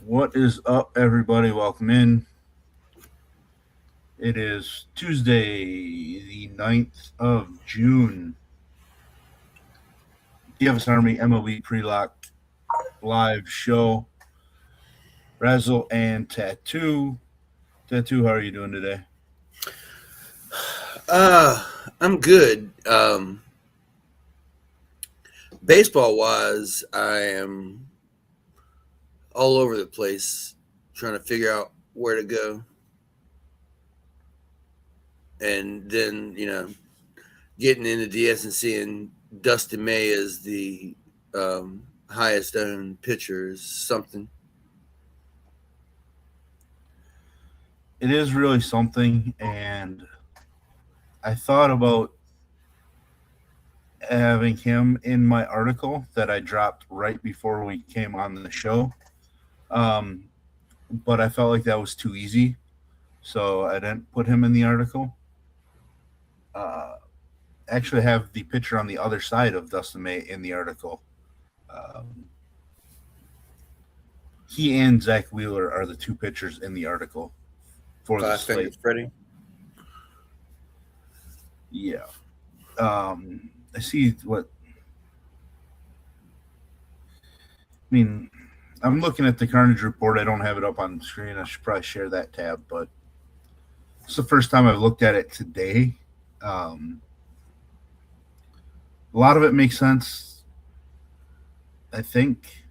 What is up, everybody? Welcome in. It is Tuesday, the 9th of June. DFSarmy MLB pre-lock live show. Razzle and Tattoo. Tattoo, how are you doing today? I'm good. Baseball wise, I am all over the place trying to figure out where to go. And then, getting into DS and seeing Dustin May as the highest owned pitcher is something. It is really something, and I thought about having him in my article that I dropped right before we came on the show. But I felt like that was too easy, so I didn't put him in the article. Actually have the picture on the other side of Dustin May in the article. Um, he and Zach Wheeler are the two pitchers in the article for the Five Fingers slate. Freddy. Yeah. I see what. I mean, I'm looking at the Carnage report. I don't have it up on the screen. I should probably share that tab, but it's the first time I've looked at it today. A lot of it makes sense, I think.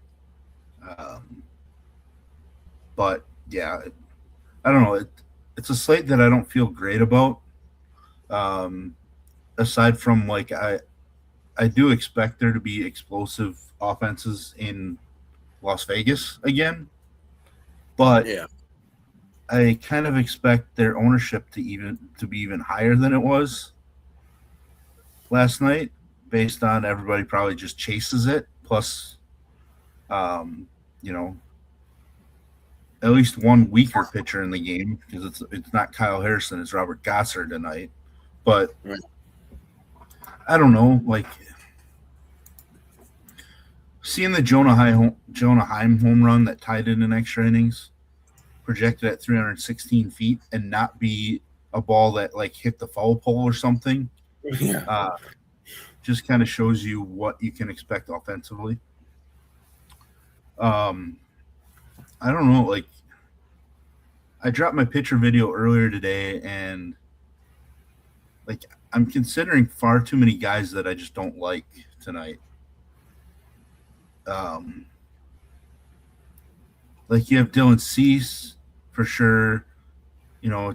But yeah, I don't know. It's a slate that I don't feel great about. Aside from I do expect there to be explosive offenses in Las Vegas again, but Yeah. I kind of expect their ownership to be even higher than it was last night, based on everybody probably just chases it. Plus, um, you know, at least one weaker pitcher in the game because it's not Kyle Harrison, it's Robert Gossard tonight. But Right. I don't know, like seeing the Jonah Heim home run that tied it in extra innings, projected at 316 feet, and not be a ball that like hit the foul pole or something. Yeah. Just kind of shows you what you can expect offensively. Um, I don't know, like I dropped my pitcher video earlier today, and like I'm considering far too many guys that I just don't like tonight. Um, like you have Dylan Cease for sure,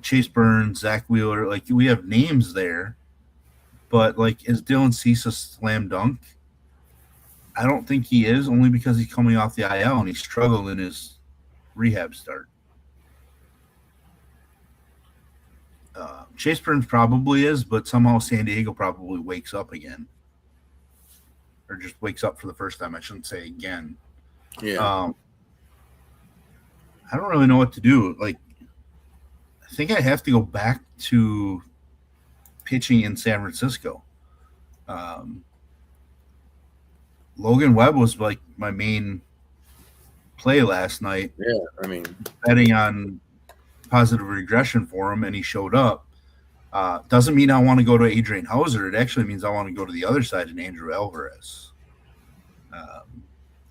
Chase Burns, Zach Wheeler. Like we have names there, but like is Dylan Cease a slam dunk? I don't think he is, only because he's coming off the IL and he struggled in his rehab start. Chase Burns probably is, but somehow San Diego probably wakes up again, or just wakes up for the first time. I shouldn't say again. Yeah. I don't really know what to do. Like, I think I have to go back to pitching in San Francisco. Logan Webb was like my main play last night. Yeah. I mean, Betting on positive regression for him, and he showed up. Doesn't mean I want to go to Adrian Hauser. It actually means I want to go to the other side and Andrew Alvarez,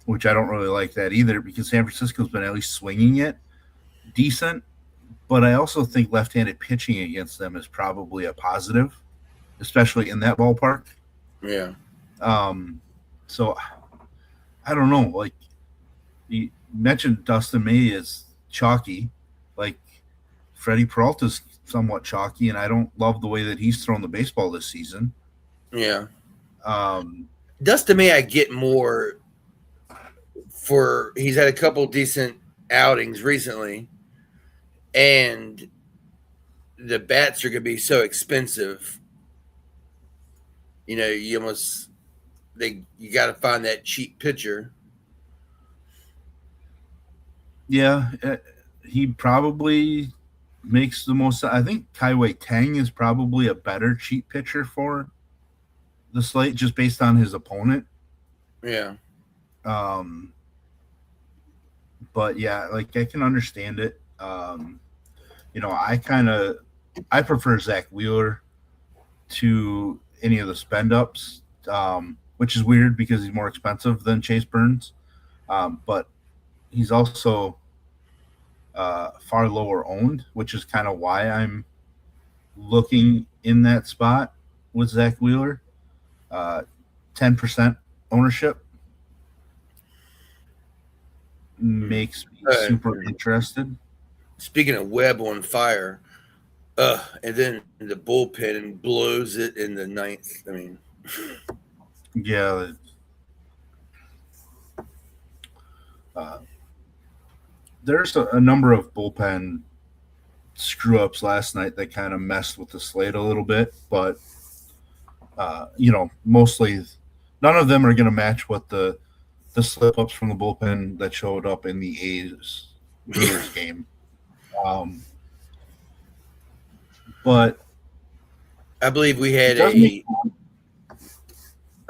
which I don't really like that either because San Francisco's been at least swinging it decent. But I also think left-handed pitching against them is probably a positive, especially in that ballpark. yeah. So I don't know. Like you mentioned, Dustin May is chalky. Like Freddie Peralta's somewhat chalky, and I don't love the way that he's thrown the baseball this season. Yeah. Um, Dustin May, I get more for he's had a couple decent outings recently, and the bats are going to be so expensive. You almost you got to find that cheap pitcher. yeah, he probably makes the most. I think Kaiwei Tang is probably a better cheap pitcher for the slate just based on his opponent. Yeah. Um, but yeah, like I can understand it. I prefer Zach Wheeler to any of the spend ups, which is weird because he's more expensive than Chase Burns. But he's also far lower owned, which is kind of why I'm looking in that spot with Zach Wheeler. 10% ownership makes me super interested. Speaking of Webb on fire, and then the bullpen and blows it in the ninth. I mean, Yeah. There's a number of bullpen screw ups last night that kind of messed with the slate a little bit, but mostly none of them are going to match what the slip ups from the bullpen that showed up in the A's Brewers game. But I believe we had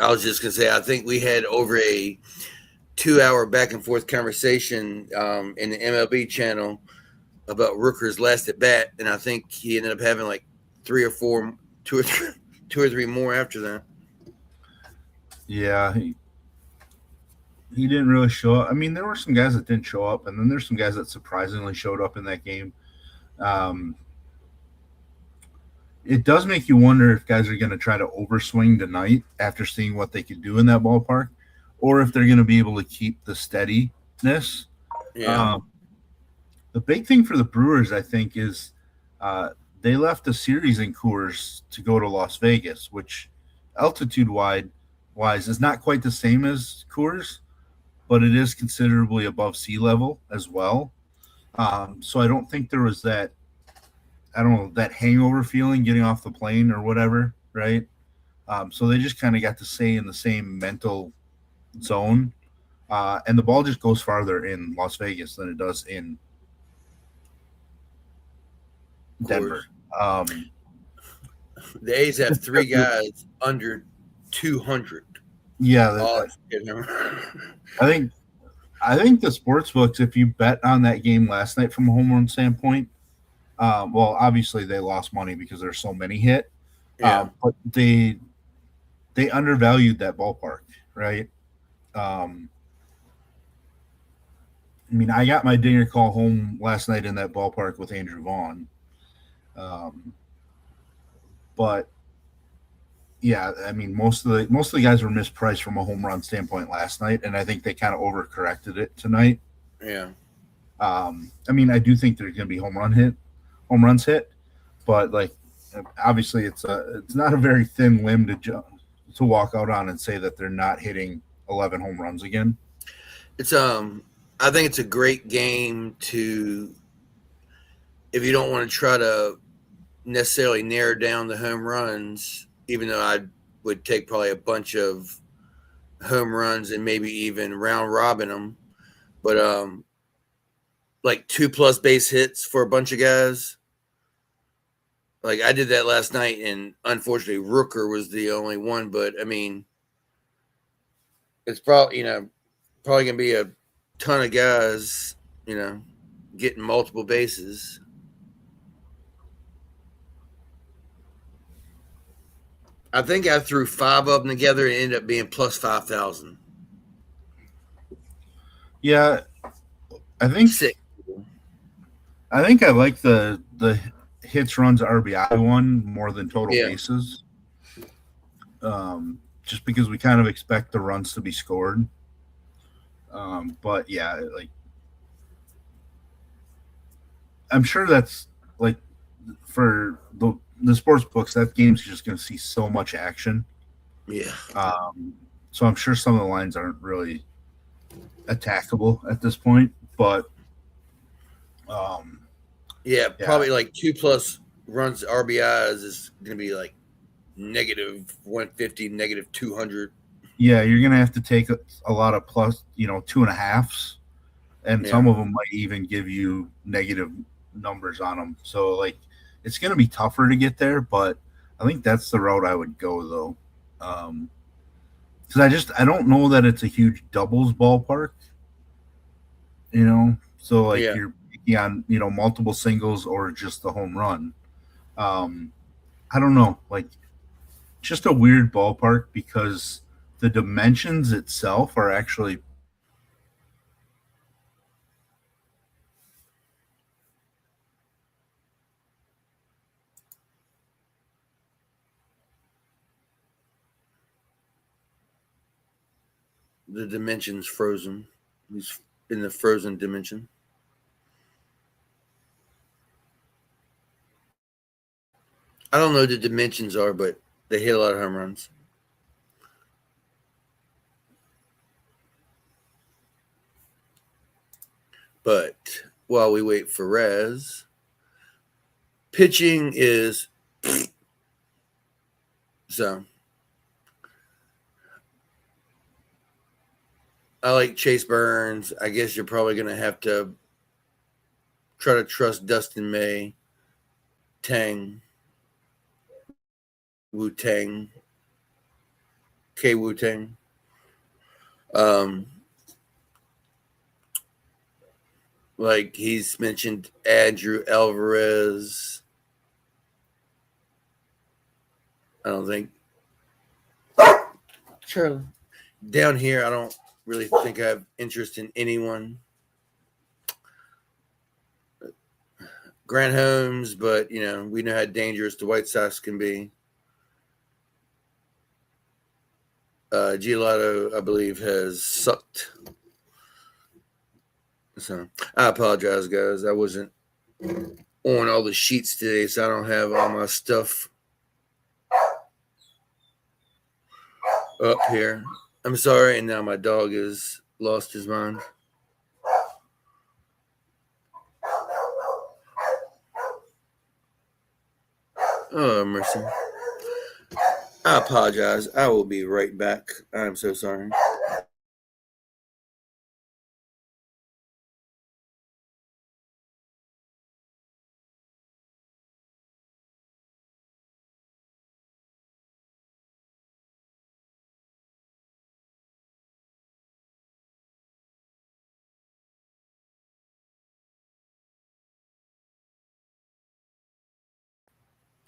I was just gonna say, I think we had over a 2-hour back and forth conversation in the MLB channel about Rooker's last at bat, and I think he ended up having like two or three more after that. Yeah, he didn't really show up. I mean, there were some guys that didn't show up, and then there's some guys that surprisingly showed up in that game. It does make you wonder if guys are going to try to overswing tonight after seeing what they could do in that ballpark, or if they're going to be able to keep the steadiness. Yeah. The big thing for the Brewers, I think, is they left a series in Coors to go to Las Vegas, which altitude-wise is not quite the same as Coors, but it is considerably above sea level as well. So I don't think there was that hangover feeling getting off the plane or whatever, right? So they just kind of got to stay in the same mental zone. And the ball just goes farther in Las Vegas than it does in Denver. The A's have 3 guys under 200. Yeah, I think the sports books, if you bet on that game last night from a home run standpoint, well, obviously they lost money because there's so many hit. Yeah. But they undervalued that ballpark, right? I mean, I got my dinger call home last night in that ballpark with Andrew Vaughn. But yeah, I mean, most of the guys were mispriced from a home run standpoint last night, and I think they kind of overcorrected it tonight. Yeah. I mean, I do think there's going to be home runs hit, but like obviously it's not a very thin limb to walk out on and say that they're not hitting 11 home runs again. It's I think it's a great game to, if you don't want to try to necessarily narrow down the home runs, even though I would take probably a bunch of home runs and maybe even round robin them, but like 2+ base hits for a bunch of guys. Like I did that last night, and unfortunately Rooker was the only one, but I mean, it's probably gonna be a ton of guys, getting multiple bases. I think I threw 5 of them together and ended up being plus 5,000. Yeah, I think 6. I like the hits, runs, RBI one more than total bases. Just because we kind of expect the runs to be scored. But yeah, like I'm sure that's like for the sports books, that game's just going to see so much action. Yeah. So I'm sure some of the lines aren't really attackable at this point, but probably like 2+ runs RBIs is going to be like -150, -200. Yeah, you're going to have to take a lot of plus, 2.5s, and some of them might even give you negative numbers on them. So like, it's going to be tougher to get there, but I think that's the route I would go though. Because I don't know that it's a huge doubles ballpark. you know. So like Yeah. you're picking on multiple singles or just the home run. Um, I don't know, like just a weird ballpark because the dimensions itself are actually The dimension's frozen. He's in the frozen dimension. I don't know what the dimensions are, but they hit a lot of home runs. But while we wait for Rez, pitching is so. I like Chase Burns. I guess you're probably going to have to try to trust Dustin May, Tang, Wu Tang, K Wu Tang. Like he's mentioned Andrew Alvarez. I don't think Charlie down here. I don't really think I have interest in anyone. Grant Holmes, but we know how dangerous the White Sox can be. Giolito, I believe, has sucked. So I apologize, guys. I wasn't on all the sheets today, so I don't have all my stuff up here. I'm sorry, and now my dog has lost his mind. Oh, mercy. I apologize. I will be right back. I'm so sorry.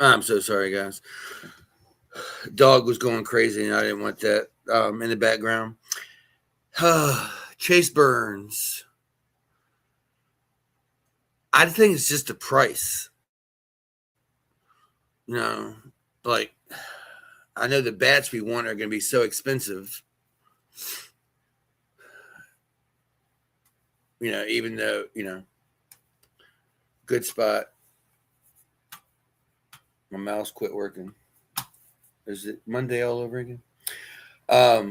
I'm so sorry, guys. Dog was going crazy, and I didn't want that in the background. Chase Burns. I think it's just the price. Like I know the bats we want are going to be so expensive. Even though, good spot. My mouse quit working. Is it Monday all over again? I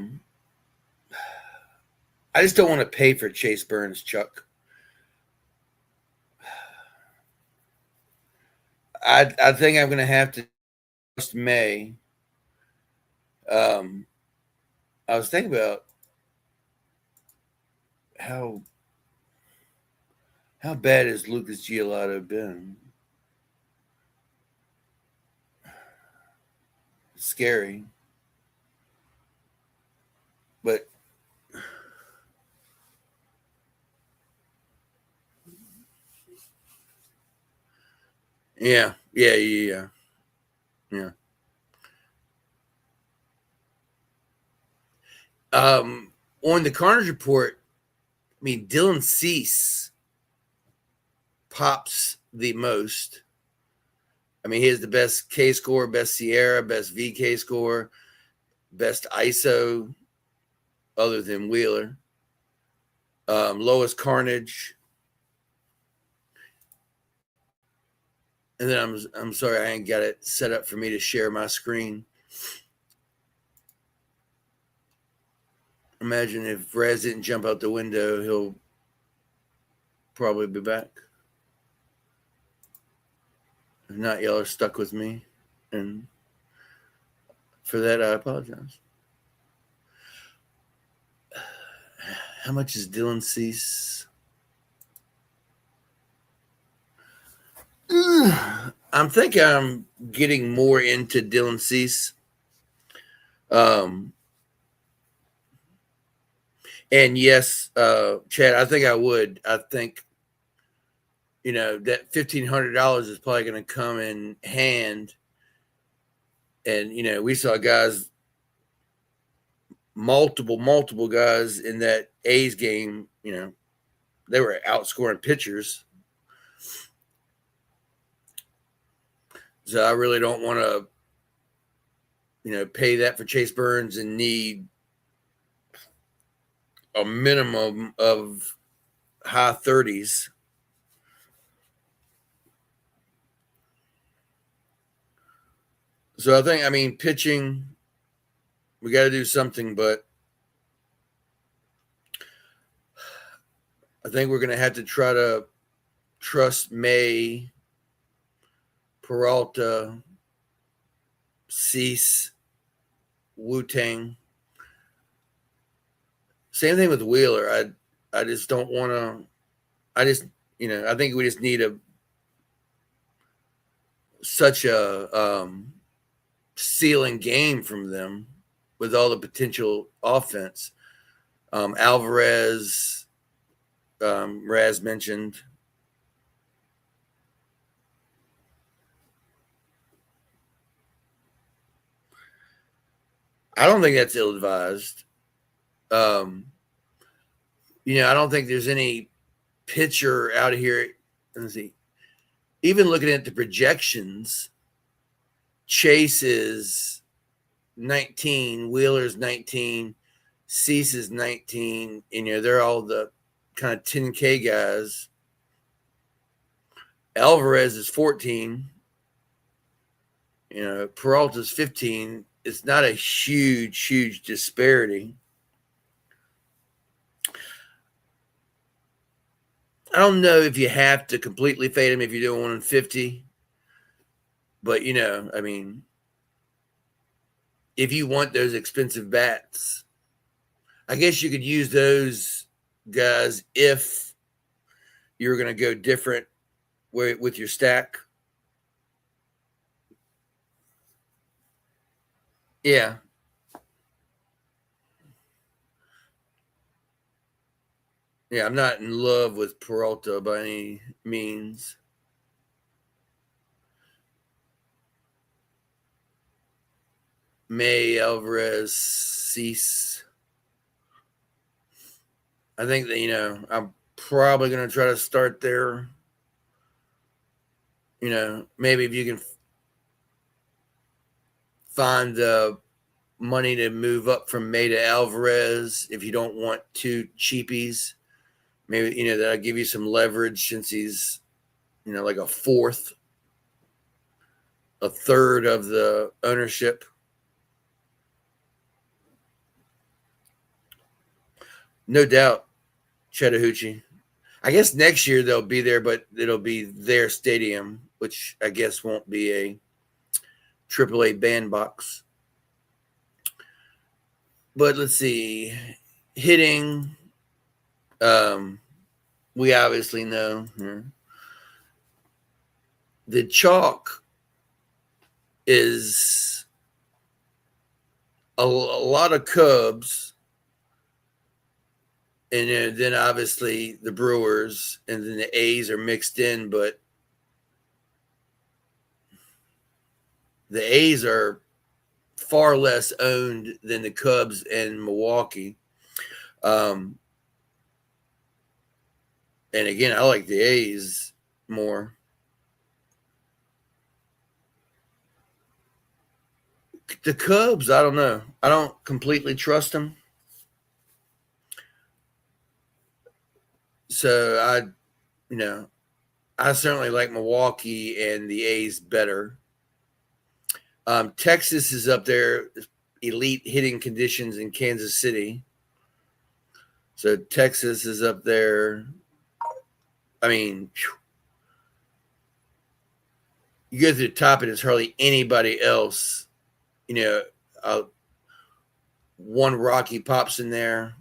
just don't want to pay for Chase Burns, Chuck. I think I'm going to have to trust May. I was thinking about how bad has Lucas Giolito been? Scary. But yeah. On the Carnage report, I mean, Dylan Cease pops the most. I mean, he has the best K score, best Sierra, best VK score, best ISO, other than Wheeler. Lowest Carnage. And then I'm sorry, I ain't got it set up for me to share my screen. Imagine if Raz didn't jump out the window, he'll probably be back. If not, y'all are stuck with me. And for that, I apologize. How much is Dylan Cease? I'm thinking I'm getting more into Dylan Cease. And yes, Chad, I think I would. I think, that $1,500 is probably going to come in hand. And, we saw guys, multiple guys in that A's game, they were outscoring pitchers. So I really don't want to, pay that for Chase Burns and need a minimum of high 30s. So I mean, pitching, we got to do something, but I think we're going to have to try to trust May, Peralta, Cease, Wu-Tang. Same thing with Wheeler. I just don't want to. I think we just need such a ceiling game from them with all the potential offense. Alvarez, Raz mentioned. I don't think that's ill-advised. I don't think there's any pitcher out here. Let's see. Even looking at the projections, Chase is 19, Wheeler's 19, Cease is 19. They're all the kind of 10K guys. Alvarez is 14. Peralta's 15. It's not a huge disparity. I don't know if you have to completely fade him if you're doing 150. But, I mean, if you want those expensive bats, I guess you could use those guys if you're going to go different with your stack. Yeah. Yeah, I'm not in love with Peralta by any means. May, Alvarez, Cease. I think that, I'm probably going to try to start there. Maybe if you can find the money to move up from May to Alvarez, if you don't want two cheapies, maybe, that'll give you some leverage since he's, like a third of the ownership. No doubt, Chattahoochee. I guess next year they'll be there, but it'll be their stadium, which I guess won't be a AAA bandbox. But let's see. Hitting, we obviously know. The chalk is a lot of Cubs. And then obviously the Brewers and then the A's are mixed in, but the A's are far less owned than the Cubs and Milwaukee. And again, I like the A's more. The Cubs, I don't know. I don't completely trust them. So I certainly like Milwaukee and the A's better. Texas is up there, elite hitting conditions in Kansas City. So Texas is up there. I mean, you go to the top and there's hardly anybody else. One Rocky pops in there.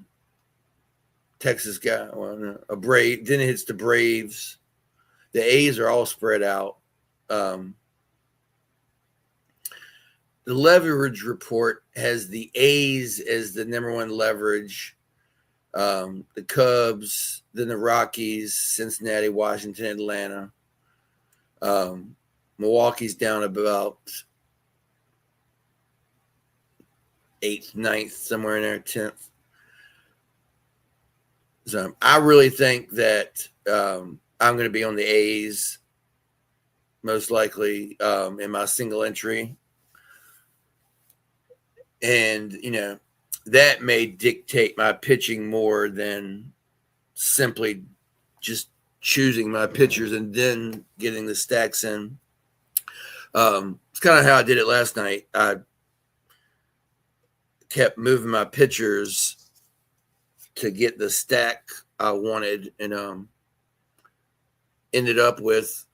Texas guy, a Brave. Then it hits the Braves. The A's are all spread out. The leverage report has the A's as the number one leverage, the Cubs, then the Rockies, Cincinnati, Washington, Atlanta. Milwaukee's down about 8th, 9th, somewhere in there, 10th. So I really think that I'm going to be on the A's most likely in my single entry. And, that may dictate my pitching more than simply just choosing my pitchers and then getting the stacks in. It's kind of how I did it last night. I kept moving my pitchers to get the stack I wanted, and ended up with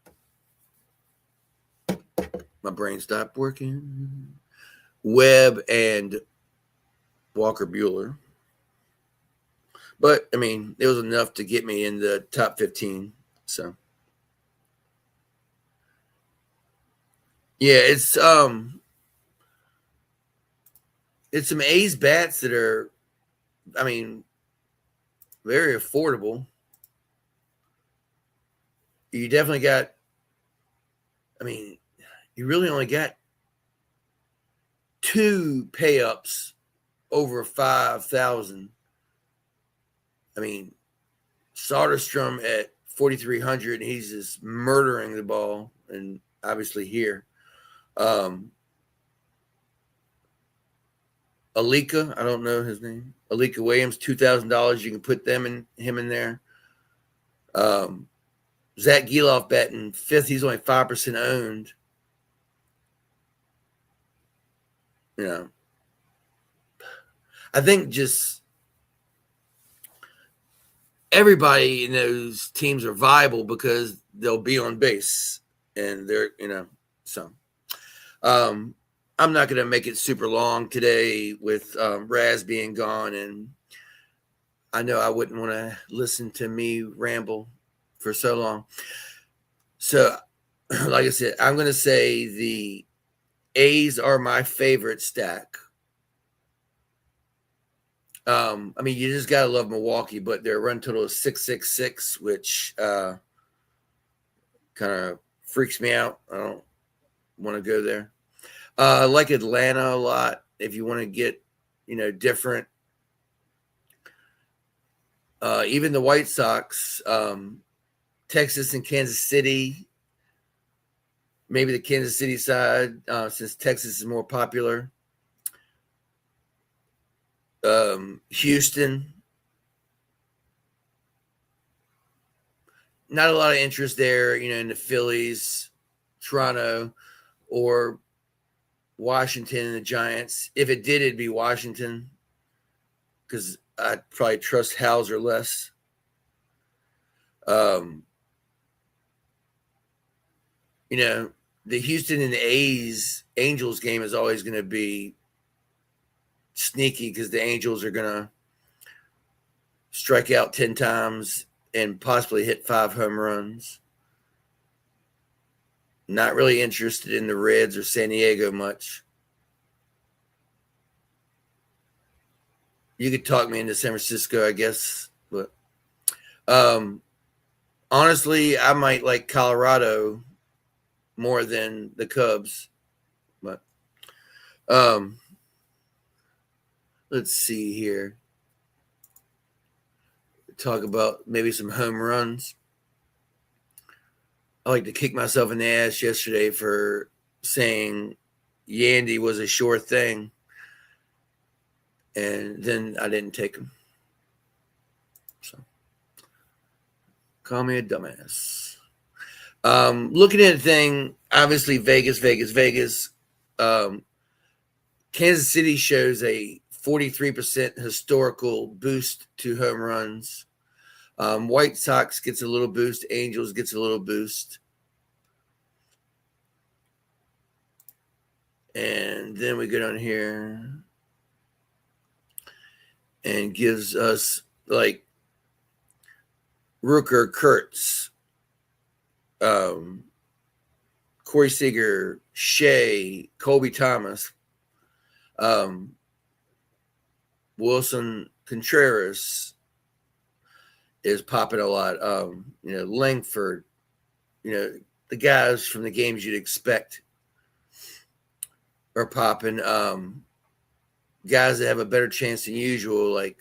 my brain stopped working. Webb and Walker Buehler. But, it was enough to get me in the top 15. So, yeah, it's some A's bats that are, very affordable. You definitely got, you really only got 2 pay-ups over 5,000. Soderstrom at 4,300, he's just murdering the ball, and obviously here. Alika, I don't know his name. Alika Williams, $2,000. You can put him in there. Zach Geloff batting 5th. He's only 5% owned. I think just everybody in those teams are viable because they'll be on base, and they're, so. I'm not going to make it super long today with Raz being gone, and I know I wouldn't want to listen to me ramble for so long. So, like I said, I'm going to say the A's are my favorite stack. You just got to love Milwaukee, but their run total is 666, which kind of freaks me out. I don't want to go there. I like Atlanta a lot if you want to get, different. Even the White Sox, Texas and Kansas City, maybe the Kansas City side, since Texas is more popular. Houston, not a lot of interest there, in the Phillies, Toronto, or Washington and the Giants. If it did, it'd be Washington, because I'd probably trust Hauser less. The Houston and the Angels game is always going to be sneaky because the Angels are going to strike out 10 times and possibly hit 5 home runs. Not really interested in the Reds or San Diego much. You could talk me into San Francisco, I guess. But honestly, I might like Colorado more than the Cubs. But let's see here. Talk about maybe some home runs. I like to kick myself in the ass yesterday for saying Yandy was a sure thing, and then I didn't take him. So, call me a dumbass. Looking at the thing, obviously Vegas. Kansas City shows a 43% historical boost to home runs. White Sox gets a little boost. Angels gets a little boost. And then we go down here and gives us like Rooker, Kurtz, Corey Seager, Shea, Colby Thomas, Wilson Contreras, is popping a lot. Langford, the guys from the games you'd expect are popping. Guys that have a better chance than usual, like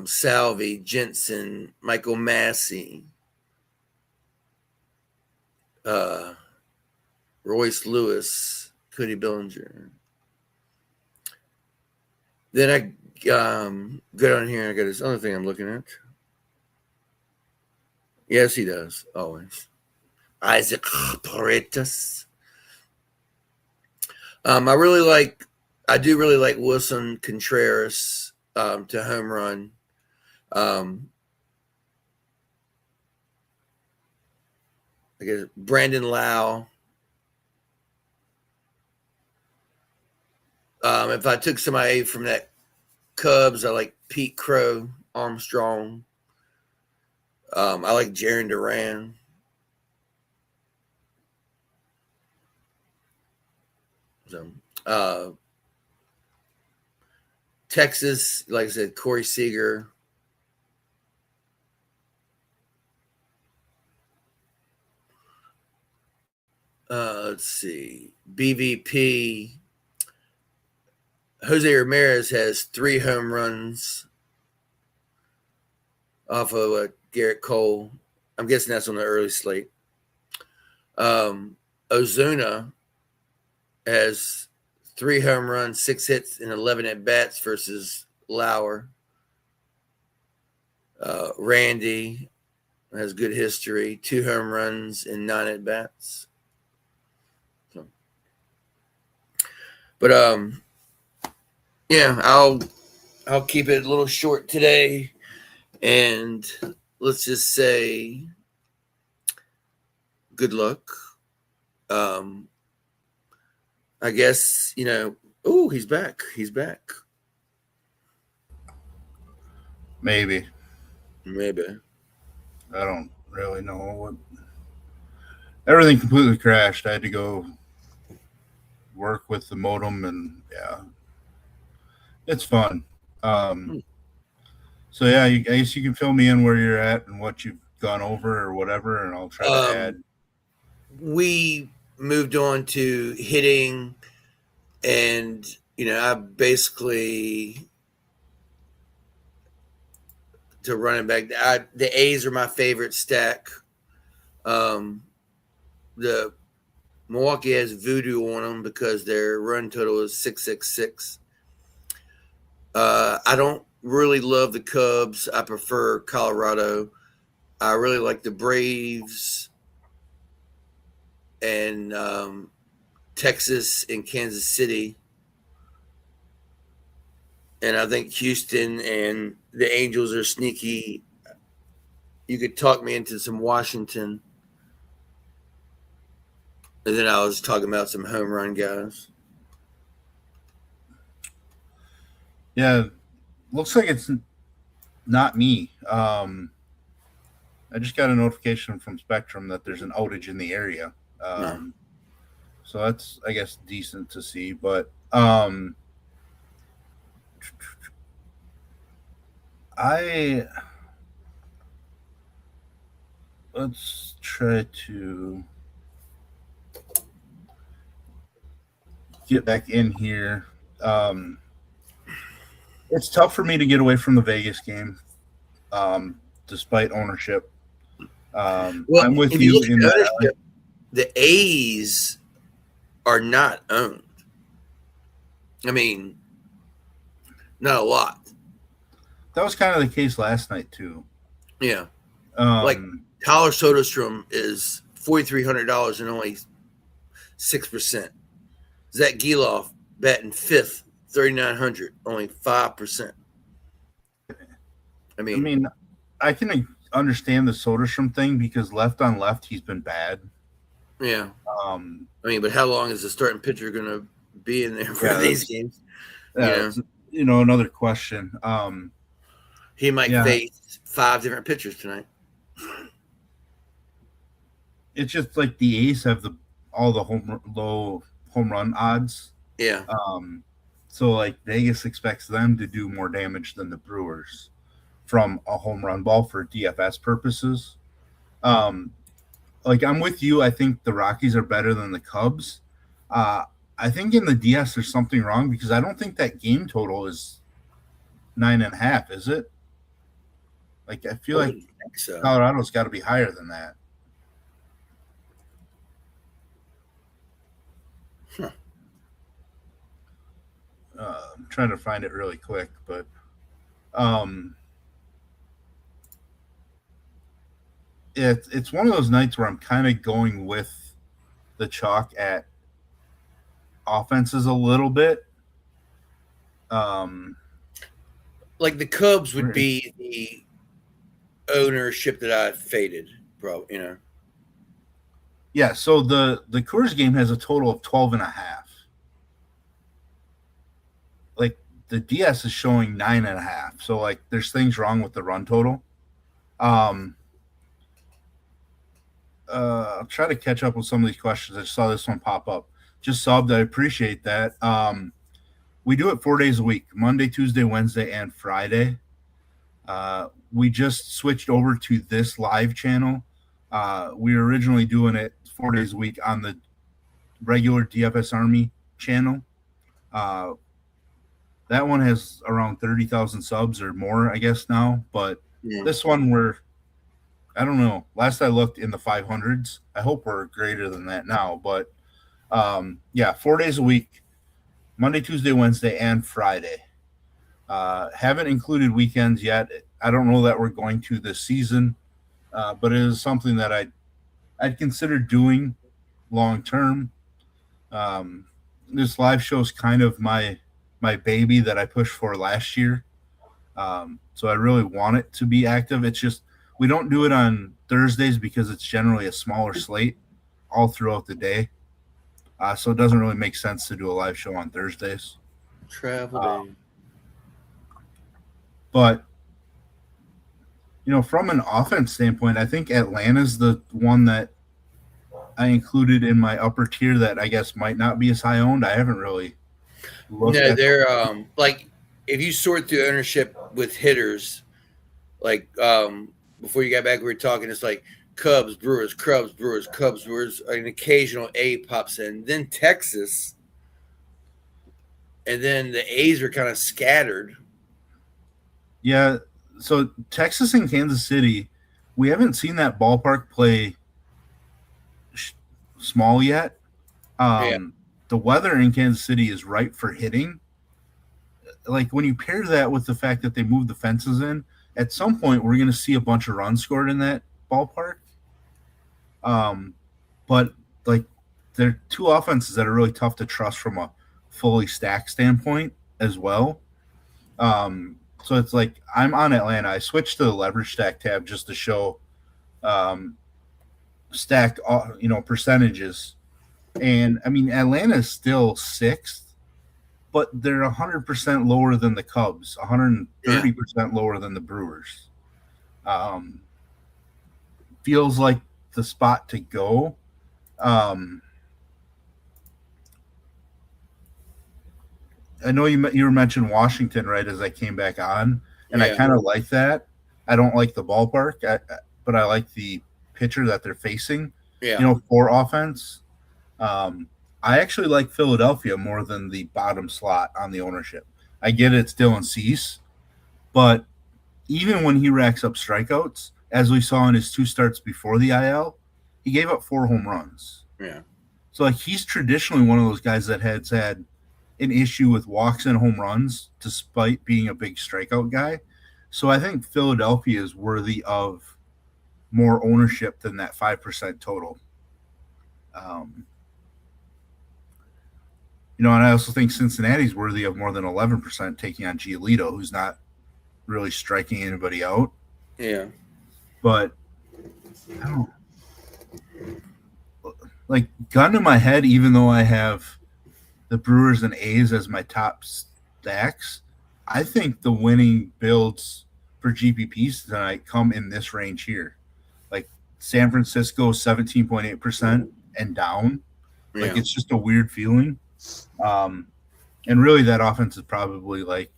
Salvi, Jensen, Michael Massey, Royce Lewis, Cody Bellinger. Then I go down here. I got this other thing I'm looking at. Yes, he does always. Isaac Paredes. I do really like Wilson Contreras to home run. I guess Brandon Lau. If I took somebody from that Cubs, I like Pete Crow, Armstrong. I like Jaron Duran. So, Texas, like I said, Corey Seager. Let's see. BVP. Jose Ramirez has 3 home runs off of Garrett Cole. I'm guessing that's on the early slate. Ozuna has 3 home runs, 6 hits, and 11 at-bats versus Lauer. Randy has good history, 2 home runs and 9 at-bats. But I'll keep it a little short today, and let's just say good luck. I guess he's back. He's back. Maybe. I don't really know what. Everything completely crashed. I had to go work with the modem, and it's fun. So I guess you can fill me in where you're at and what you've gone over or whatever, and I'll try to add. We moved on to hitting, and I basically to running back. The A's are my favorite stack. The Milwaukee has voodoo on them because their run total is 666. I don't really love the Cubs. I prefer Colorado. I really like the Braves and Texas and Kansas City. And I think Houston and the Angels are sneaky. You could talk me into some Washington. And then I was talking about some home run guys. Yeah, looks like it's not me. I just got a notification from Spectrum that there's an outage in the area. So that's, I guess, decent to see. But let's try to get back in here. It's tough for me to get away from the Vegas game, despite ownership. I'm with you in that. The A's are not owned. I mean, not a lot. That was kind of the case last night too. Yeah, like Tyler Soderstrom is $4,300 and only 6%. Zach Geloff batting 5th, 3,900, only 5%. I mean, I can understand the Soderstrom thing because left on left he's been bad. Yeah. But how long is the starting pitcher going to be in there for these games? Another question. He might face 5 different pitchers tonight. It's just like the A's have all the low home run odds. Yeah. So like Vegas expects them to do more damage than the Brewers from a home run ball for DFS purposes. Um, like I'm with you. I think the Rockies are better than the Cubs. I think in the DS there's something wrong because I don't think that game total is 9.5. Is it? Like I feel I like wouldn't think so. Colorado's got to be higher than that. Huh. I'm trying to find it really quick, but um, it's one of those nights where I'm kind of going with the chalk at offenses a little bit. Like the Cubs would be the ownership that I faded, probably. Yeah, so the Coors game has a total of 12.5. Like the DS is showing 9.5. So like there's things wrong with the run total. I'll try to catch up with some of these questions. I just saw this one pop up. Just subbed. I appreciate that. We do it 4 days a week: Monday, Tuesday, Wednesday, and Friday. We just switched over to this live channel. We were originally doing it 4 days a week on the regular DFS Army channel. That one has around 30,000 subs or more, I guess now. But this one I don't know. Last I looked, in the 500s. I hope we're greater than that now. But 4 days a week: Monday, Tuesday, Wednesday, and Friday. Haven't included weekends yet. I don't know that we're going to this season, but it is something that I'd consider doing long term. This live show is kind of my baby that I pushed for last year, so I really want it to be active. It's just we don't do it on Thursdays because it's generally a smaller slate all throughout the day, so it doesn't really make sense to do a live show on Thursdays. Travel day. But from an offense standpoint, I think Atlanta's the one that I included in my upper tier that I guess might not be as high owned. I haven't really looked No, at they're like if you sort through ownership with hitters, like before you got back, we were talking. It's like Cubs, Brewers, Cubs, Brewers, Cubs, Brewers. An occasional A pops in, then Texas, and then the A's are kind of scattered. Yeah, so Texas and Kansas City, we haven't seen that ballpark play small yet. The weather in Kansas City is ripe for hitting. Like when you pair that with the fact that they moved the fences in, at some point we're going to see a bunch of runs scored in that ballpark. But like they're two offenses that are really tough to trust from a fully stacked standpoint as well. So it's like I'm on Atlanta. I switched to the leverage stack tab just to show stack percentages. And I mean Atlanta is still sixth, but they're 100% lower than the Cubs, 130% lower than the Brewers. Feels like the spot to go. I know you were mentioning Washington right as I came back on, and I kind of like that. I don't like the ballpark, but I like the pitcher that they're facing. For offense. I actually like Philadelphia more than the bottom slot on the ownership. I get it's Dylan Cease, but even when he racks up strikeouts, as we saw in his 2 starts before the IL, he gave up 4 home runs. Yeah. So like he's traditionally one of those guys that has had an issue with walks and home runs despite being a big strikeout guy. So I think Philadelphia is worthy of more ownership than that 5% total. And I also think Cincinnati's worthy of more than 11% taking on Giolito, who's not really striking anybody out. Yeah. But I don't like gun to my head, even though I have the Brewers and A's as my top stacks, I think the winning builds for GPPs tonight come in this range here. Like San Francisco 17.8% and down. Like it's just a weird feeling. And really that offense is probably like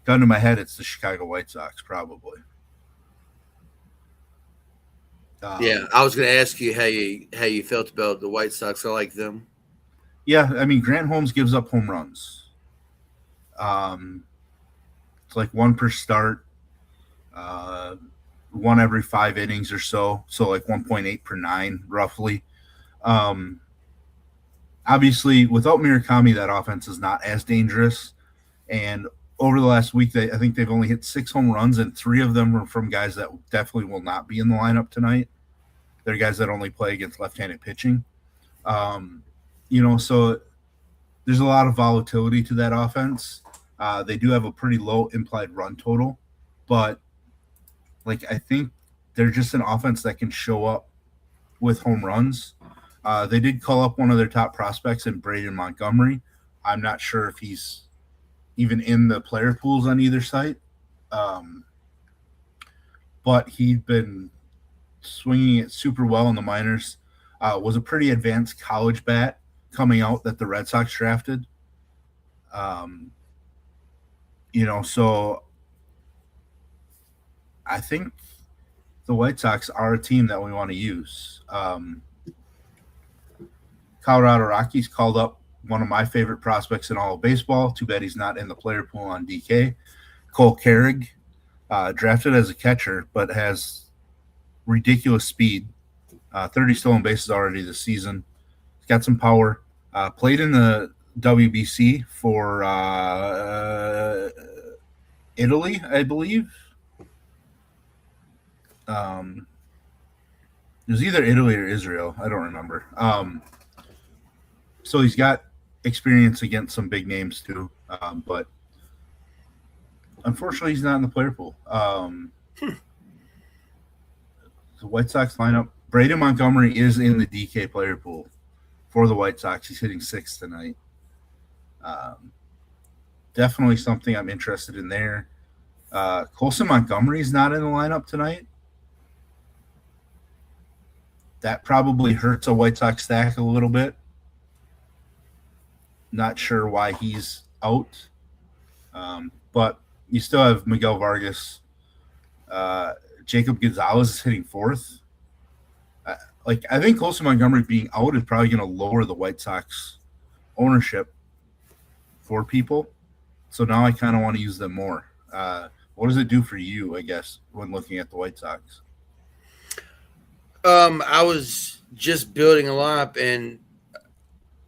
gun to my head, it's the Chicago White Sox probably. Yeah, I was going to ask you how you felt about the White Sox. I like them. Yeah, I mean Grant Holmes gives up home runs. It's like one per start, uh, one every 5 innings or so. So like 1.8 per nine, roughly. Um, Obviously, without Murakami, that offense is not as dangerous. And over the last week, I think they've only hit 6 home runs, and 3 of them were from guys that definitely will not be in the lineup tonight. They're guys that only play against left-handed pitching. Um, so there's a lot of volatility to that offense. They do have a pretty low implied run total, but like I think they're just an offense that can show up with home runs. They did call up one of their top prospects in Braden Montgomery. I'm not sure if he's even in the player pools on either site, but he'd been swinging it super well in the minors. Was a pretty advanced college bat coming out that the Red Sox drafted. So I think the White Sox are a team that we want to use. Colorado Rockies called up one of my favorite prospects in all of baseball. Too bad he's not in the player pool on DK. Cole Carrig, drafted as a catcher, but has ridiculous speed. 30 stolen bases already this season. He's got some power. Played in the WBC for Italy, I believe. It was either Italy or Israel. I don't remember. So he's got experience against some big names too, but unfortunately, he's not in the player pool. The White Sox lineup: Braden Montgomery is in the DK player pool for the White Sox. He's hitting 6th tonight. Definitely something I'm interested in there. Colson Montgomery is not in the lineup tonight. That probably hurts a White Sox stack a little bit. Not sure why he's out. But you still have Miguel Vargas. Jacob Gonzalez is hitting 4th. I think Colson Montgomery being out is probably going to lower the White Sox ownership for people. So now I kind of want to use them more. What does it do for you, I guess, when looking at the White Sox? I was just building a lineup, and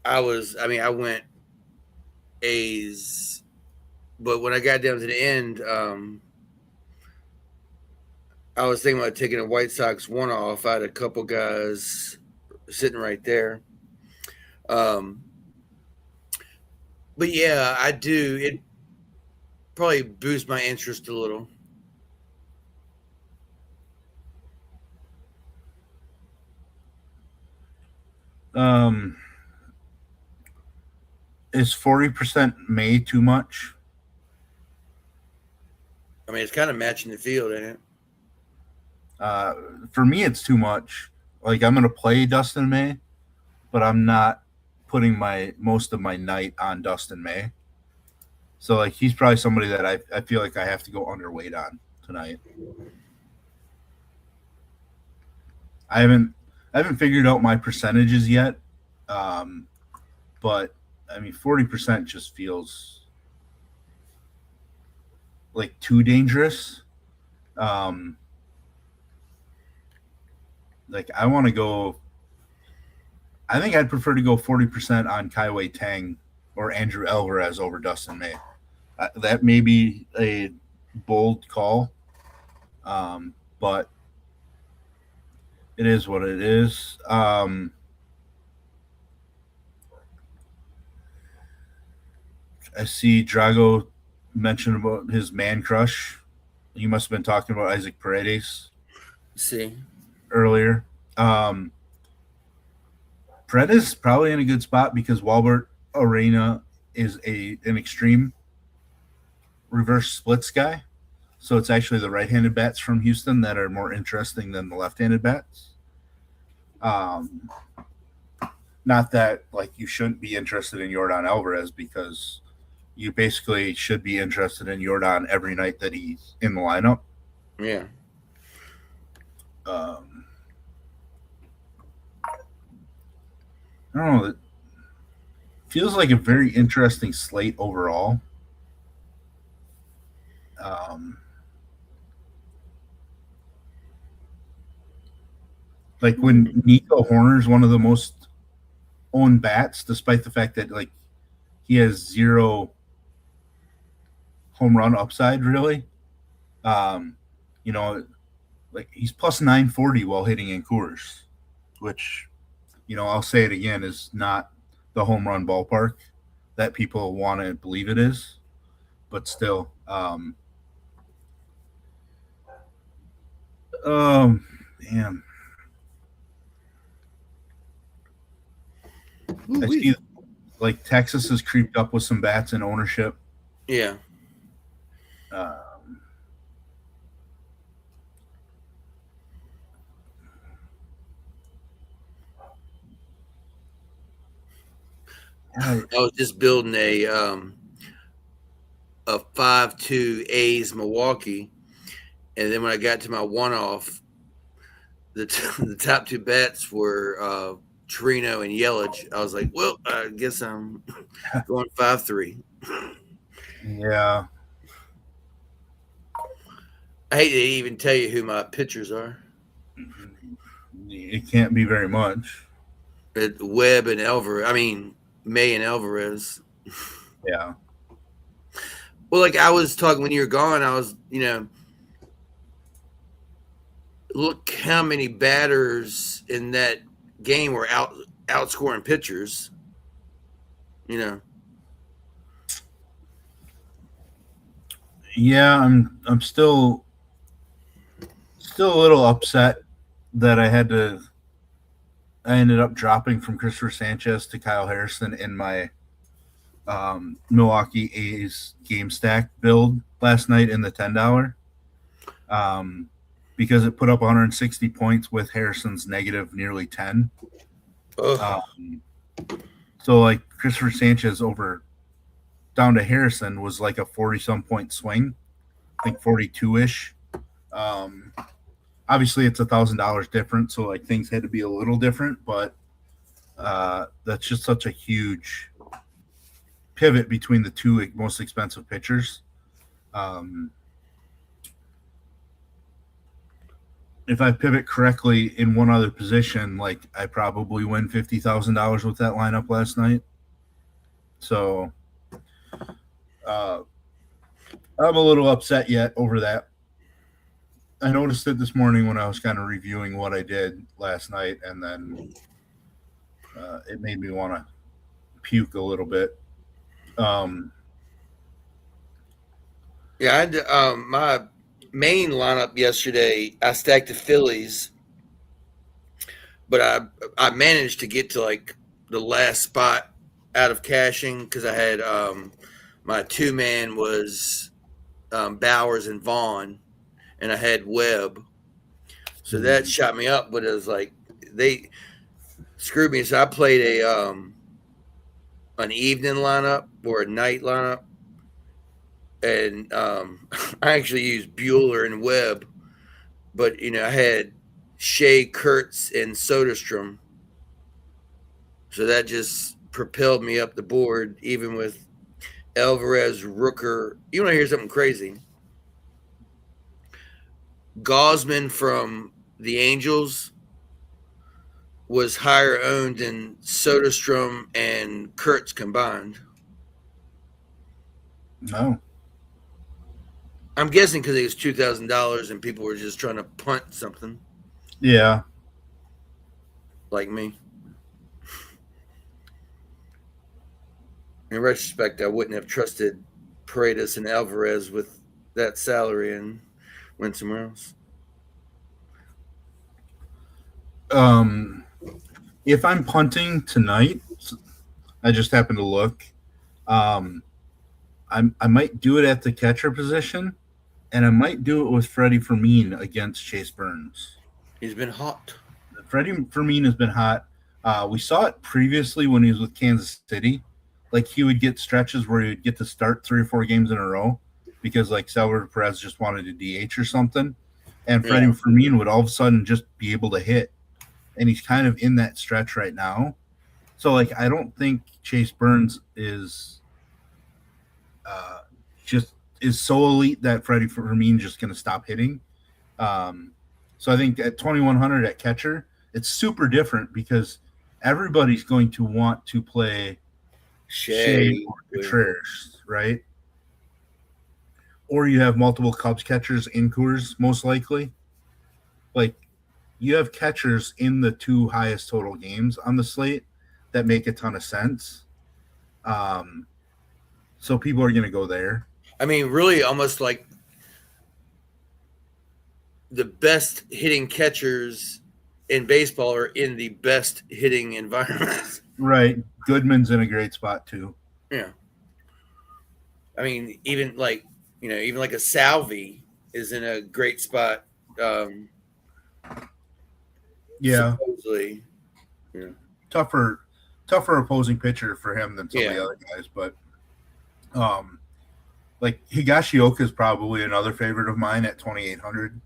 I went A's, but when I got down to the end, I was thinking about taking a White Sox one off. I had a couple guys sitting right there. But yeah, I do. It probably boosts my interest a little. Is 40% May too much? I mean, it's kind of matching the field, ain't it? For me, it's too much. Like I'm going to play Dustin May, but I'm not putting most of my night on Dustin May. So like he's probably somebody that I feel like I have to go underweight on tonight. I haven't figured out my percentages yet, but I mean 40% just feels like too dangerous. Like I want to go. I think I'd prefer to go 40% on Kaiwei Tang or Andrew Alvarez over Dustin May. That may be a bold call, but it is what it is. I see Drago mentioned about his man crush. You must have been talking about Isaac Paredes. See, earlier. Paredes is probably in a good spot because Walbert Arena is an extreme reverse splits guy. So it's actually the right-handed bats from Houston that are more interesting than the left-handed bats. Not that like you shouldn't be interested in Yordan Alvarez because you basically should be interested in Jordan every night that he's in the lineup. Yeah. I don't know. It feels like a very interesting slate overall. Like when Nico Horner's one of the most owned bats, despite the fact that like he has 0 home run upside, really. Um, you know, like he's plus 940 while hitting in Coors, which, I'll say it again, is not the home run ballpark that people want to believe it is, but still. Damn. I see like Texas has creeped up with some bats in ownership. Yeah. I was just building a 5-2 A's Milwaukee, and then when I got to my one-off, the top 2 bats were Torino and Yelich. I was like, well, I guess I'm going 5-3. Yeah. I hate to even tell you who my pitchers are. It can't be very much. Webb and Alvarez. I mean, May and Alvarez. Yeah. Well, like I was talking when you were gone, I was, look how many batters in that game were outscoring pitchers. Yeah, I'm still a little upset that I ended up dropping from Christopher Sanchez to Kyle Harrison in my Milwaukee A's game stack build last night in the $10, because it put up 160 points with Harrison's negative nearly 10. So like Christopher Sanchez over down to Harrison was like a 40-some point swing, I think 42-ish. Obviously it's $1,000 different, so like things had to be a little different, but that's just such a huge pivot between the 2 most expensive pitchers. If I pivot correctly in one other position, like I probably win $50,000 with that lineup last night. So I'm a little upset yet over that. I noticed it this morning when I was kind of reviewing what I did last night, and then it made me want to puke a little bit. Yeah, I had my main lineup yesterday. I stacked the Phillies, but I managed to get to like the last spot out of cashing because I had my 2-man was Bowers and Vaughn, and I had Webb, so that shot me up. But it was like they screwed me, so I played an evening lineup or a night lineup. And I actually used Bueller and Webb, but I had Shea, Kurtz, and Soderstrom, so that just propelled me up the board. Even with Alvarez, Rooker, you want to hear something crazy? Gosman from the Angels was higher owned than Soderstrom and Kurtz combined. No. I'm guessing because it was $2,000 and people were just trying to punt something. Yeah. Like me. In retrospect, I wouldn't have trusted Paredes and Alvarez with that salary and went somewhere else. If I'm punting tonight, I just happened to look. I might do it at the catcher position, and I might do it with Freddie Fermin against Chase Burns. He's been hot. Freddie Fermin has been hot. We saw it previously when he was with Kansas City. like he would get stretches where he would get to start 3 or 4 games in a row because like Salvador Perez just wanted to DH or something, and Freddie Fermin would all of a sudden just be able to hit, and he's kind of in that stretch right now. So like I don't think Chase Burns is just is so elite that Freddie Fermin just going to stop hitting. So I think at 2,100 at catcher, it's super different because everybody's going to want to play Shea or Contreras, right? Or you have multiple Cubs catchers in Coors, most likely. Like you have catchers in the 2 highest total games on the slate that make a ton of sense. So people are going to go there. I mean, really almost like the best hitting catchers in baseball are in the best hitting environments. Right. Goodman's in a great spot too. Yeah. I mean, even like a Salvi is in a great spot. Supposedly. Yeah. Tougher opposing pitcher for him than some of the other guys, but like Higashioka is probably another favorite of mine at 2,800,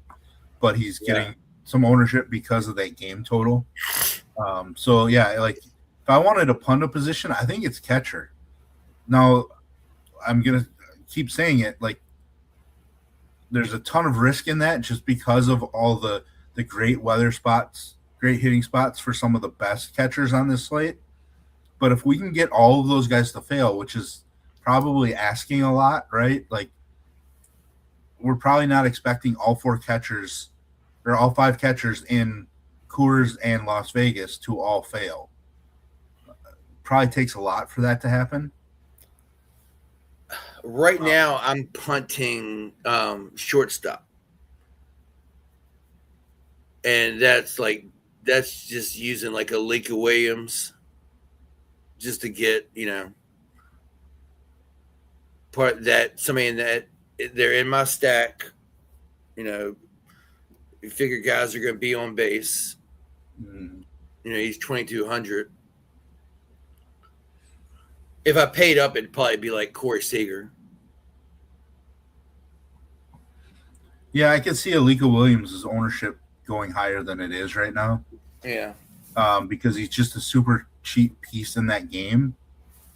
but he's getting some ownership because of that game total. So yeah, like if I wanted to punt a position, I think it's catcher. Now I'm gonna keep saying it, like there's a ton of risk in that just because of all the great weather spots, great hitting spots for some of the best catchers on this slate. But if we can get all of those guys to fail, which is probably asking a lot, right? Like we're probably not expecting all 4 catchers or all 5 catchers in Coors and Las Vegas to all fail. Probably takes a lot for that to happen. Right now, I'm punting shortstop, and that's just using like a Alika Williams, just to get part that somebody in that they're in my stack. You figure guys are going to be on base. He's 2,200. If I paid up, it'd probably be like Corey Seager. Yeah, I could see Alika Williams' ownership going higher than it is right now. Yeah. Because he's just a super cheap piece in that game.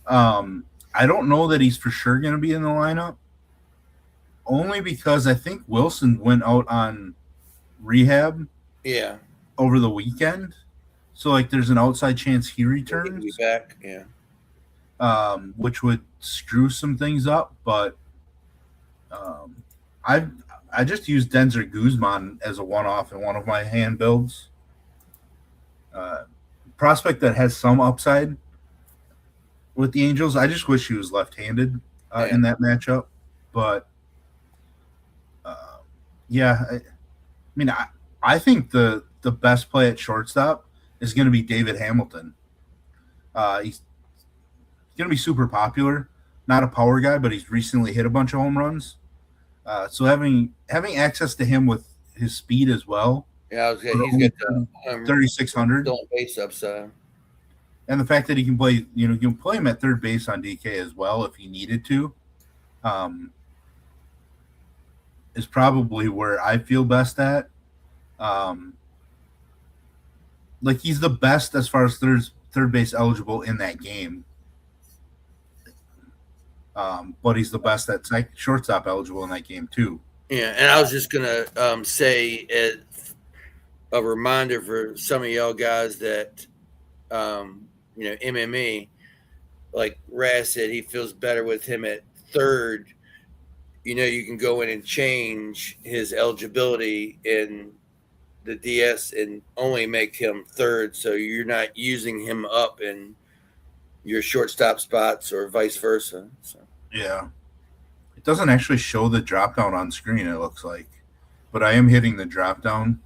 I don't know that he's for sure going to be in the lineup. Only because I think Wilson went out on rehab over the weekend. So, like, there's an outside chance he returns. He'll be back, yeah. Which would screw some things up. But I just used Denzer Guzman as a one-off in one of my hand builds. Prospect that has some upside with the Angels. I just wish he was left-handed in that matchup. But, I think the best play at shortstop is going to be David Hamilton. He's going to be super popular. Not a power guy, but he's recently hit a bunch of home runs. So having access to him with his speed as well. Yeah, he's got the 3,600 base upside, and the fact that he can play, you can play him at third base on DK as well if he needed to, is probably where I feel best at. Like he's the best as far as third base eligible in that game. But he's the best at shortstop eligible in that game too. Yeah, and I was just gonna say a reminder for some of y'all guys that MMA, like Raz said, he feels better with him at third. You can go in and change his eligibility in the DS and only make him third, so you're not using him up in your shortstop spots or vice versa. So. Yeah. It doesn't actually show the drop down on screen, it looks like. But I am hitting the drop down.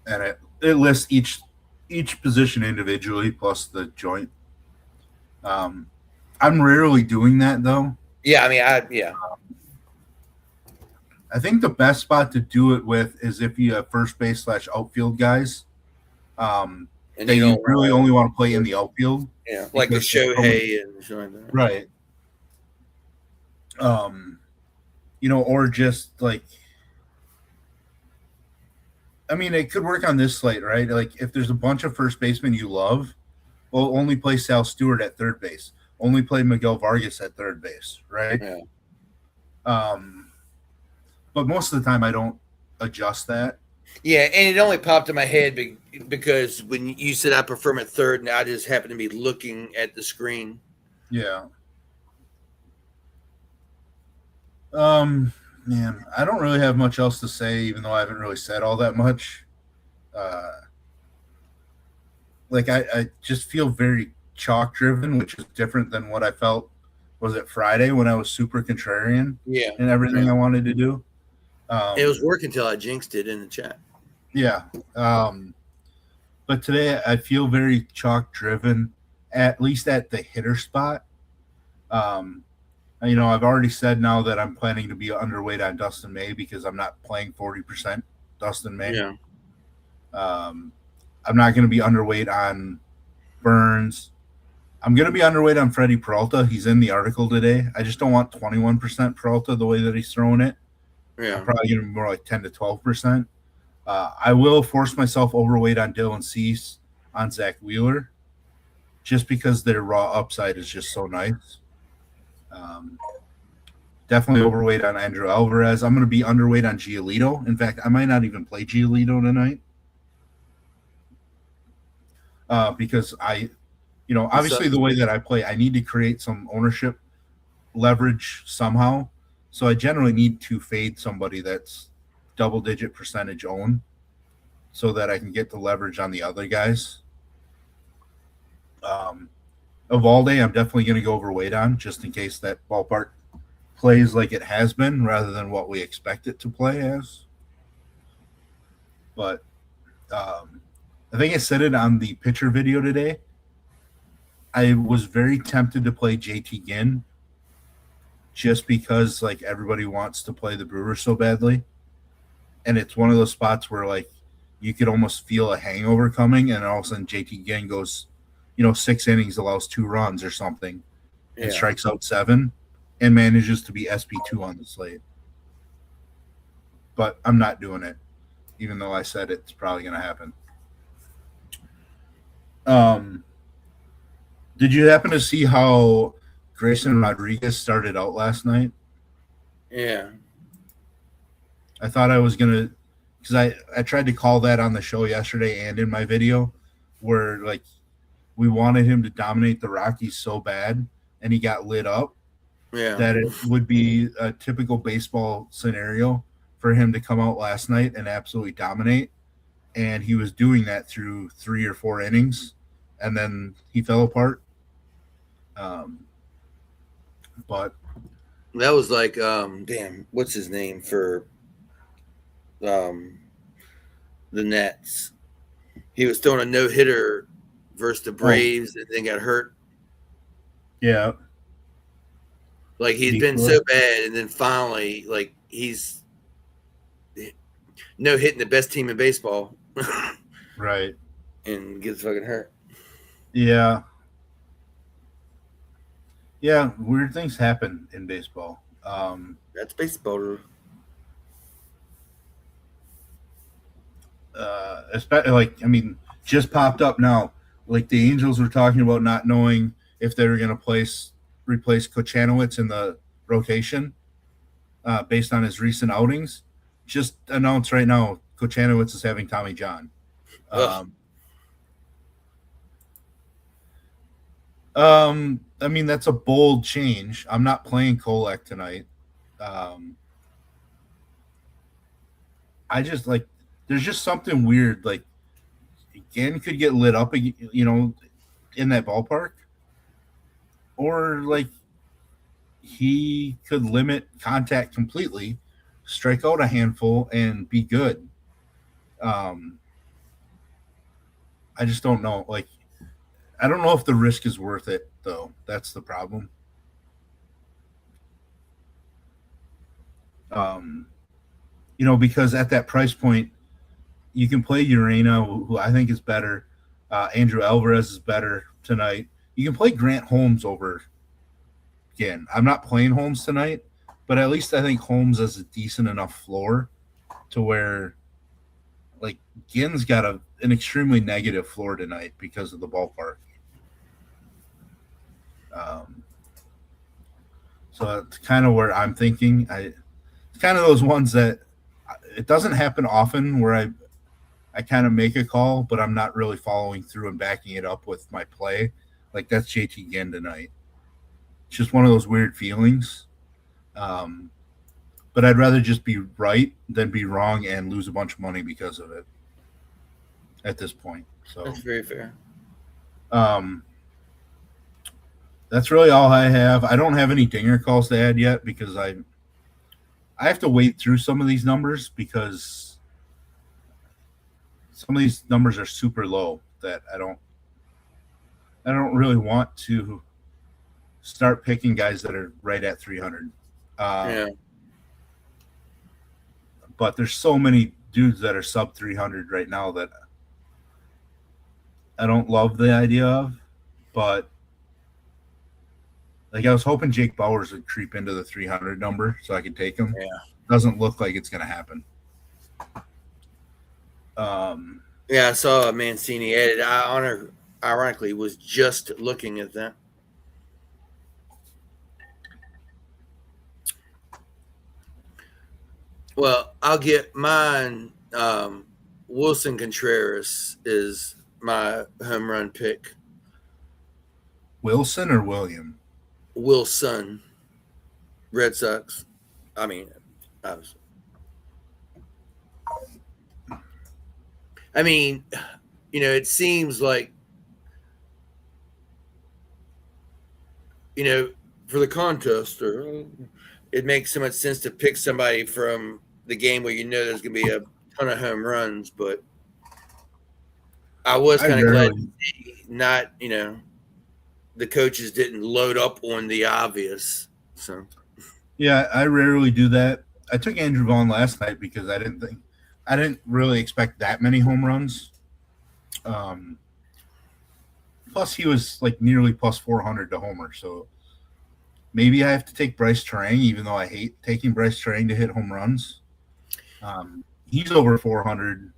And it lists each position individually plus the joint. I'm rarely doing that though. Yeah, I mean I think the best spot to do it with is if you have first base / outfield guys. and that you you don't really want only want to play in the outfield. yeah, like a Because there's so many, Shohei and shit like that. right. Or just like, I mean, it could work on this slate, right? Like, if there's a bunch of first basemen you love, well, only play Sal Stewart at third base, only play Miguel Vargas at third base, right? Yeah. Um, but most of the time, I don't adjust that. Yeah, and it only popped in my head because when you said I prefer him at third, and I just happened to be looking at the screen. Yeah. Man, I don't really have much else to say, even though I haven't really said all that much. Uh, I just feel very chalk driven, which is different than what I felt. Was it Friday when I was super contrarian Yeah, in everything yeah. I wanted to do? It was working until I jinxed it in the chat. Yeah. But today I feel very chalk driven, at least at the hitter spot. I've already said now that I'm planning to be underweight on Dustin May because I'm not playing 40% Dustin May. Yeah, I'm not going to be underweight on Burns. I'm going to be underweight on Freddie Peralta. He's in the article today. I just don't want 21% Peralta the way that he's throwing it. yeah. I'm probably going to be more like 10 to 12%. I will force myself overweight on Dylan Cease, on Zach Wheeler, just because their raw upside is just so nice. Definitely overweight on Andrew Alvarez. I'm going to be underweight on Giolito. In fact, I might not even play Giolito tonight because obviously the way that I play, I need to create some ownership leverage somehow. So I generally need to fade somebody that's double-digit percentage owned so that I can get the leverage on the other guys. Evalde, I'm definitely going to go overweight on just in case that ballpark plays like it has been rather than what we expect it to play as. But I think I said it on the pitcher video today. I was very tempted to play JT Ginn just because like everybody wants to play the Brewers so badly. And it's one of those spots where like you could almost feel a hangover coming, and all of a sudden JT Ginn goes, 6 innings, allows 2 runs or something, and strikes out 7, and manages to be SP2 on the slate. But I'm not doing it, even though I said it's probably going to happen. Did you happen to see how Grayson Rodriguez started out last night? Yeah. I thought I was going to, because I tried to call that on the show yesterday and in my video, where like we wanted him to dominate the Rockies so bad, and he got lit up. Yeah. That it would be a typical baseball scenario for him to come out last night and absolutely dominate. And he was doing that through 3 or 4 innings, and then he fell apart. But that was like, damn, what's his name for the Nets? He was throwing a no-hitter versus the Braves and then got hurt. Yeah. Like he's been so bad, and then finally, like he's no hitting the best team in baseball, right? And gets fucking hurt. Yeah, yeah. Weird things happen in baseball. That's baseball. Especially just popped up now. Like the Angels were talking about not knowing if they were going to replace Kochanowicz in the rotation based on his recent outings. Just announced right now, Kochanowicz is having Tommy John. That's a bold change. I'm not playing Kolek tonight. I just there's just something weird. Like, Gann could get lit up, in that ballpark, or like he could limit contact completely, strike out a handful, and be good. I just don't know. Like, I don't know if the risk is worth it, though. That's the problem. Because at that price point, you can play Urena, who I think is better. Andrew Alvarez is better tonight. You can play Grant Holmes over Ginn. I'm not playing Holmes tonight, but at least I think Holmes has a decent enough floor to where, like, Ginn's got an extremely negative floor tonight because of the ballpark. So that's kind of where I'm thinking. It's kind of those ones that it doesn't happen often where I kind of make a call, but I'm not really following through and backing it up with my play. Like, that's JT Ginn tonight. It's just one of those weird feelings. But I'd rather just be right than be wrong and lose a bunch of money because of it at this point. So That's very fair. That's really all I have. I don't have any dinger calls to add yet because I have to wait through some of these numbers because some of these numbers are super low that I don't really want to start picking guys that are right at 300. Yeah. But there's so many dudes that are sub 300 right now that I don't love the idea of. But like, I was hoping Jake Bowers would creep into the 300 number so I could take him. Yeah. Doesn't look like it's going to happen. Yeah, I saw Mancini added. I ironically was just looking at that. Well, I'll get mine. Wilson Contreras is my home run pick. Wilson or William? Wilson, Red Sox. I mean, obviously. I mean, it seems like, for the contest, it makes so much sense to pick somebody from the game where there's going to be a ton of home runs. But I was kind of glad to see not, the coaches didn't load up on the obvious. So, yeah, I rarely do that. I took Andrew Vaughn last night because I didn't really expect that many home runs. Plus, he was like nearly plus 400 to homer. So maybe I have to take Bryce Terang, even though I hate taking Bryce Terang to hit home runs. He's over 400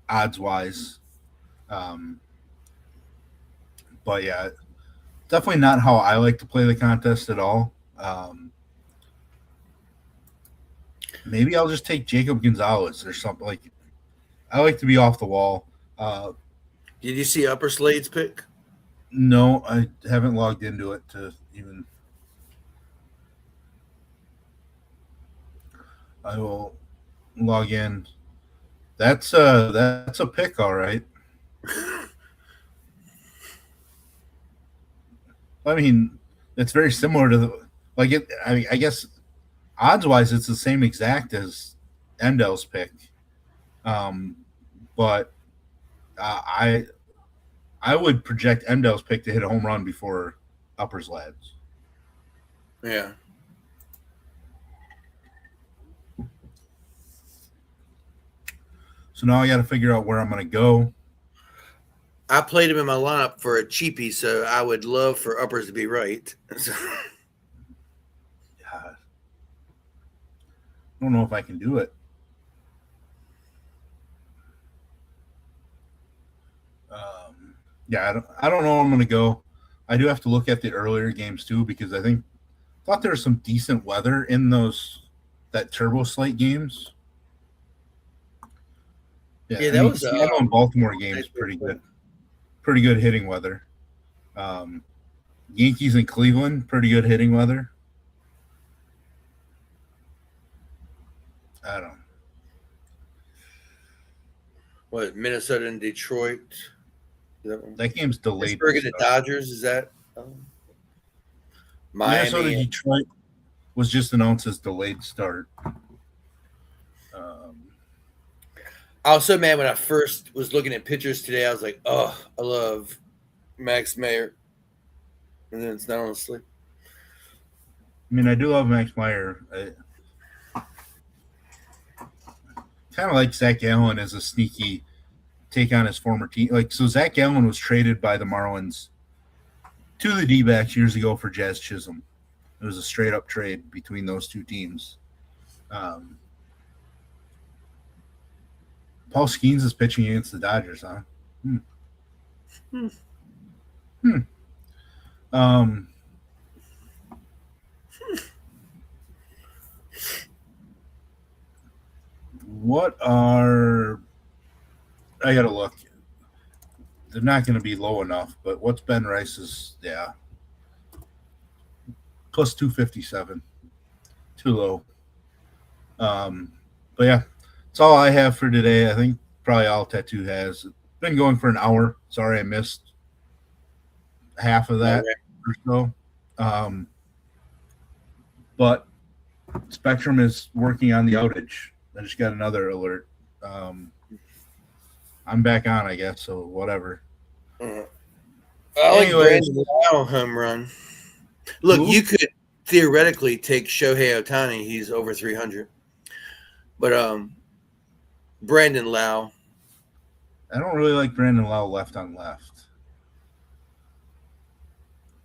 odds wise. But yeah, definitely not how I like to play the contest at all. Maybe I'll just take Jacob Gonzalez or something. Like, I like to be off the wall. Did you see Upper Slade's pick? No, I haven't logged into it to even. I will log in. That's a pick, all right. I mean, it's very similar to the I guess odds wise, it's the same exact as Endel's pick. But I would project Endel's pick to hit a home run before Upper's lads. Yeah. So now I got to figure out where I'm going to go. I played him in my lineup for a cheapie, so I would love for Uppers to be right. I don't know if I can do it. Yeah, I don't know where I'm going to go. I do have to look at the earlier games too because I thought there was some decent weather in that turbo slate games. Yeah, that was Seattle and Baltimore games pretty good. Pretty good hitting weather. Yankees and Cleveland, pretty good hitting weather. I don't know. What, Minnesota and Detroit? That game's delayed. Pittsburgh and the Dodgers, is that? Miami. Minnesota Detroit was just announced as delayed start. I was so mad when I first was looking at pictures today. I was like, oh, I love Max Meyer. And then it's not on the slate. I mean, I do love Max Meyer. Kind of like Zach Allen as a sneaky take on his former team. So Zach Gallen was traded by the Marlins to the D-backs years ago for Jazz Chisholm. It was a straight-up trade between those two teams. Paul Skeens is pitching against the Dodgers, huh? What are – I got to look. They're not going to be low enough, but what's Ben Rice's – plus 257. Too low. But, yeah, that's all I have for today. I think probably all Tattoo has. It's been going for an hour. Sorry I missed half of that or so. But Spectrum is working on the outage. I just got another alert. I'm back on, I guess, so whatever. I like Brandon Lau home run. Look, you could theoretically take Shohei Ohtani. He's over 300. But Brandon Lau. I don't really like Brandon Lau left on left.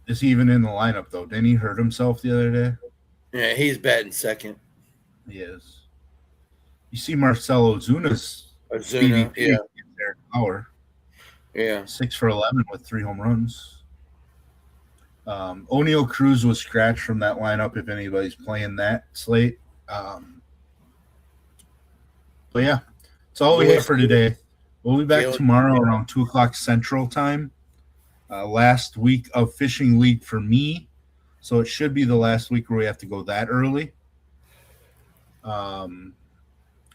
Is he even in the lineup, though? Didn't he hurt himself the other day? Yeah, he's batting second. He is. You see Marcelo Ozuna's Ozuna, BVP in their power. Yeah. 6 for 11 with 3 home runs. O'Neal Cruz was scratched from that lineup if anybody's playing that slate. But, yeah, that's all we have for today. We'll be back tomorrow around 2 o'clock Central Time. Last week of Fishing League for me. So it should be the last week where we have to go that early.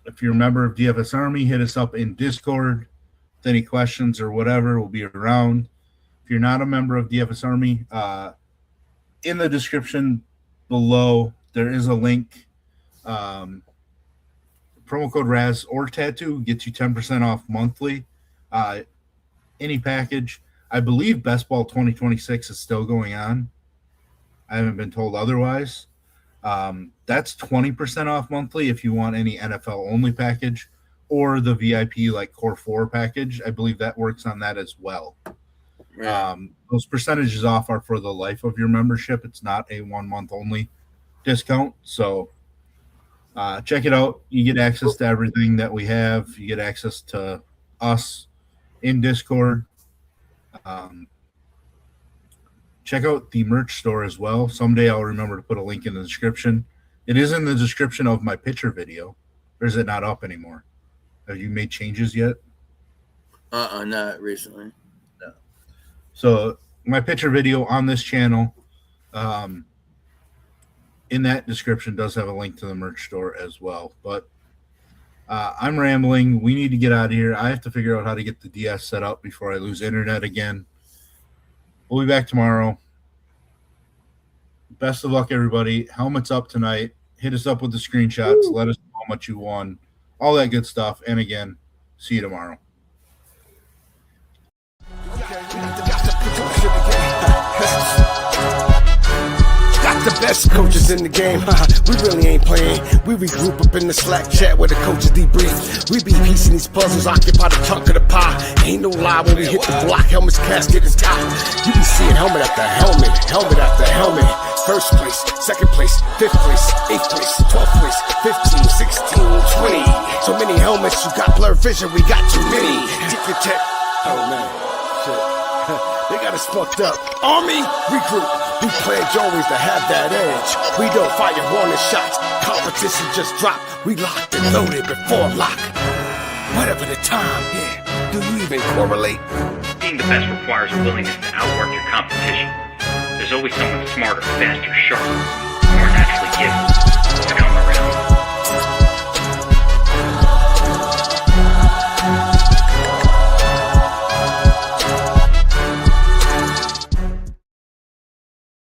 If you're a member of DFS Army, hit us up in Discord with any questions or whatever. We'll be around. If you're not a member of DFS Army, in the description below, there is a link. Promo code Raz or Tattoo gets you 10% off monthly. Any package. I believe Best Ball 2026 is still going on. I haven't been told otherwise. That's 20% off monthly if you want any NFL only package or the VIP like Core 4 package. I believe that works on that as well. Yeah. Those percentages off are for the life of your membership. It's not a 1 month only discount. So check it out. You get access to everything that we have. You get access to us in Discord. Check out the merch store as well. Someday I'll remember to put a link in the description. It is in the description of my picture video. Or is it not up anymore? Have you made changes yet? Not recently. No. So my picture video on this channel, in that description does have a link to the merch store as well. But I'm rambling. We need to get out of here. I have to figure out how to get the DS set up before I lose internet again. We'll be back tomorrow. Best of luck, everybody. Helmets up tonight. Hit us up with the screenshots. Let us know how much you won. All that good stuff. And again, see you tomorrow. The best coaches in the game, we really ain't playing. We regroup up in the Slack chat where the coaches debrief. We be piecing these puzzles, occupy the chunk of the pie. Ain't no lie when we hit the block, helmet's casket is top. You be seeing helmet after helmet, helmet after helmet. First place, second place, fifth place, eighth place, 12th place, 15, 16, 20. So many helmets, you got blurred vision, we got too many. Tick the tech. Oh man, shit. They got us fucked up. Army, regroup. We pledge always to have that edge. We don't fire warning shots. Competition just dropped. We locked and loaded before lock. Whatever the time, yeah. Do you even correlate? Being the best requires a willingness to outwork your competition. There's always someone smarter, faster, sharper,